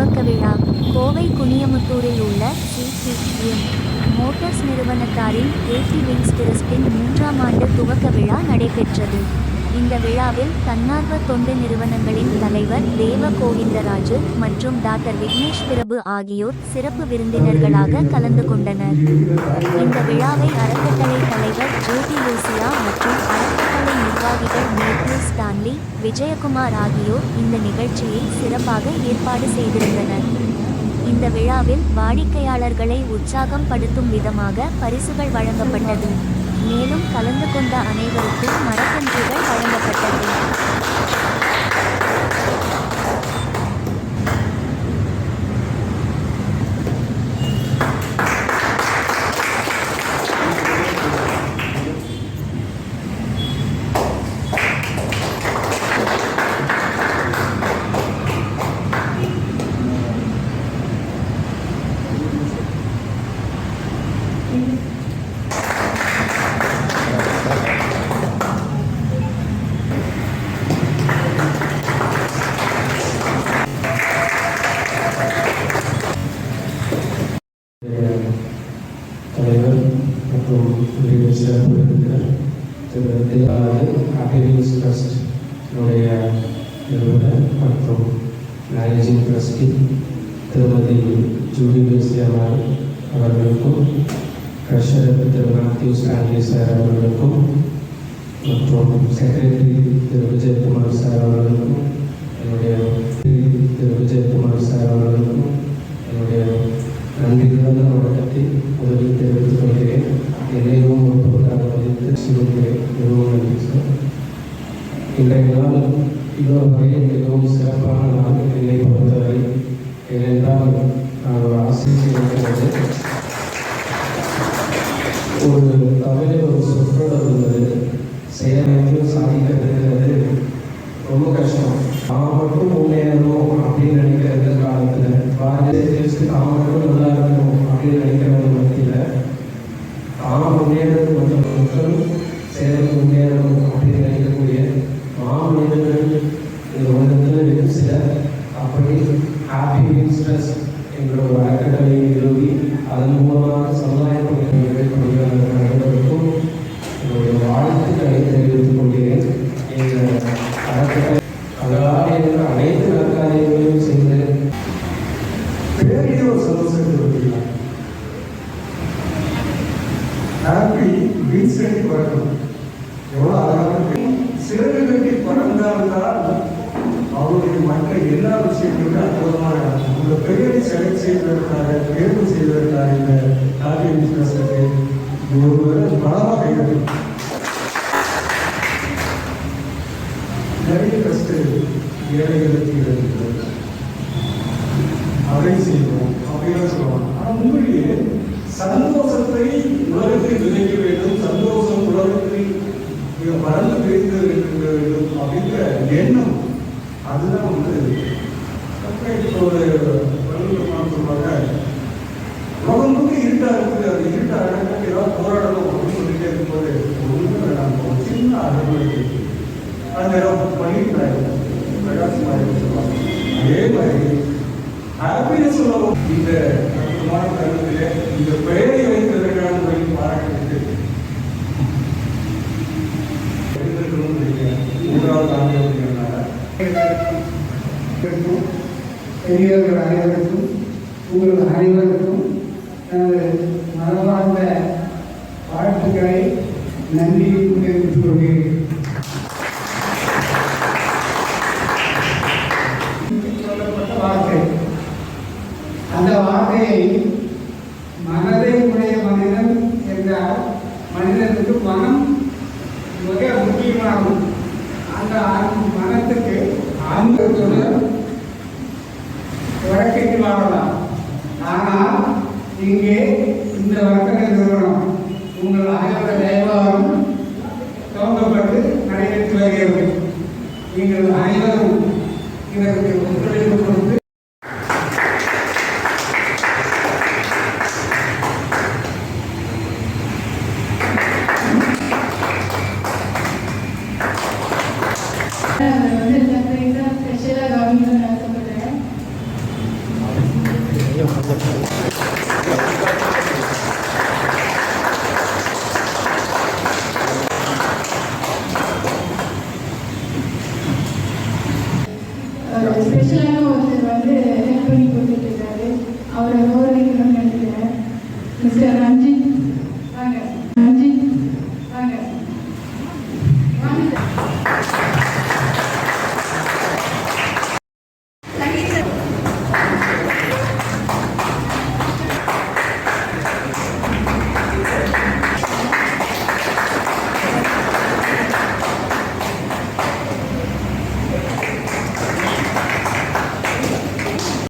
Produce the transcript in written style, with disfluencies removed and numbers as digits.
துவக்க விழா கோவை குனியமுத்தூரில் உள்ள CPM மோட்டார்ஸ் நிறுவனத்தாரின் KT விங்ஸ் ட்ரஸ்டின் 3ஆம் ஆண்டு துவக்க விழா நடைபெற்றது. இந்த விழாவில் தன்னார்வ தொண்டு நிறுவனங்களின் தலைவர் தேவ கோவிந்தராஜு மற்றும் டாக்டர் விக்னேஷ் பிரபு ஆகியோர் சிறப்பு விருந்தினர்களாக கலந்து கொண்டனர். இந்த விழாவை அறக்கட்டளை தலைவர் ஜோதி லூசியா மற்றும் அறக்கட்டளை நிர்வாகிகள் மேத்யூ ஸ்டான்லி, விஜயகுமார் ஆகியோர் இந்த நிகழ்ச்சியை சிறப்பாக ஏற்பாடு செய்திருந்தனர். இந்த விழாவில் வாடிக்கையாளர்களை உற்சாகம் படுத்தும் விதமாக பரிசுகள் வழங்கப்பட்டது. மேலும் கலந்து கொண்ட அனைவருக்கும் மரக்கன்றுகள் வழங்கப்பட்டது. தலைவர் மற்றும் சிறப்பு விருந்தினர் திரு தேவாலய ட்ரஸ்டினுடைய நிறுவனர் மற்றும் மேனேஜிங் ட்ரஸ்டி திருமதி ஜூடி லூசியா அவர்களுக்கும், ட்ரெஷரர் திரு மேத்யூ ஸ்டான்லி சார் அவர்களுக்கும் மற்றும் செக்ரட்டரி திரு விஜயகுமார் சார் அவர்களுக்கும், என்னுடைய என்னுடைய நன்றி கலந்த வணக்கத்தை முதலில் தெரிவித்துக் கொள்கிறேன். என்னையும் ஒரு பொருளாக மதித்து சிவகிறேன். மிகவும் நன்றி சார். இன்றைய நாள் இதுவரை மிகவும் சிறப்பான நாள் என்னை பொறுத்தவரை. ஏனென்றால் நான் ஒரு ஆசிரியர் இருக்கிறது. ஒரு தமிழில் ஒரு சொற்றொடர் இருந்தது, செயலையும் சாதிக்கிறதுங்கிறது ரொம்ப கஷ்டம். அவன் மட்டும் முன்னேறணும் அப்படின்னு நினைக்கிற இந்த காலத்தில், அவன் மட்டும் நல்லா இருக்கணும் அப்படின்னு நினைக்கிறவங்க மத்தியில், அவன் முன்னேறது மற்றும் மக்கள் செயலுக்கு முன்னேறணும் அப்படின்னு நினைக்கக்கூடிய மாமனிதர்கள் இந்த உலகத்தில் வெறும் சிலர். அப்படி ஹாப்பி விங்ஸ் ட்ரஸ்ட் என்ற ஒரு அறக்கட்டளையை நிறுவி அதன் மூலமாக சமுதாய பணிகளை அனைவருக்கும் என்னுடைய வாழ்த்துக்களை தெரிவித்துக் கொள்கிறேன். எங்கள் அறக்கட்டளை அதனால் என்ற அனைத்து நற்காரியங்களையும் செய்து பெரிய ஒரு சந்தோஷத்தை கொடுக்கிறார். ஹாப்பி விங்ஸ் கட்டி பறக்கணும். எவ்வளோ அழகாக சிறகு கட்டி பறந்தால்தான் அவருடைய மக்கள் எல்லா விஷயங்களுமே அற்புதமாக நடக்கும். உங்க பெயரை செலக்ட் செய்வதற்காக, தேர்வு செய்வதற்காக இந்த ஹாப்பி விங்ஸ் ட்ரஸ்டுக்கு ஒரு பலமாக கைது. நிறைய ட்ரஸ்ட் ஏழைகளுக்கு இருக்கிறது, அதை செய்வோம் அப்படிலாம் சொல்லுவாங்க. ஆனால் உண்மையிலேயே சந்தோஷத்தை உலகத்தில் விதைக்க வேண்டும், சந்தோஷம் உலகத்தில் மிக பறந்து பிரிந்து இருக்க வேண்டும் அப்படின்ற எண்ணம், அதுதான் இப்போ ஒரு வல்லுநர் சொல்லுவாங்க, உலகம் வந்து இருட்டா இருக்குது, அந்த இருட்டை அடக்க ஏதாவது போராடணும் அப்படின்னு சொல்லிட்டே இருக்கும்போது ஒன்றுமே வேண்டாம், ஒரு சின்ன அடங்குமுறை அந்த பண்ணிட்டு பிரகாசமாக சொல்லுவாங்க. அதே மாதிரி ஹாப்பினஸ் சொல்லவும் இந்த அற்புதமான தருணத்திலே இந்த பெயரை வைத்ததற்கான முறையில் பாராட்டு மூன்றாவது ஆண்டுகிறதுனால பெரியவர்கள் அனைவருக்கும், உங்கள் அனைவருக்கும் எனது மனமார்ந்த வாழ்த்துக்களை நன்றியை தெரிவித்துக் கொள்கிறேன். வார்த்தை, அந்த வார்த்தையை மனதை உடைய மனிதன் என்றால் மனிதனுக்கு மனம் மிக முக்கியமாகும். அந்த மனத்துக்கு அந்த வழக்கைக்கு வாழலாம். ஆனால் இங்கே இந்த வழக்கத்தை நிறுவனம் உங்கள் அனைவர தயவாலும் துவங்கப்பட்டு நடைபெற்று வருகிறது. நீங்கள் அனைவரும் இதற்கு ஒத்துழைப்பு கொடுத்து Yeah.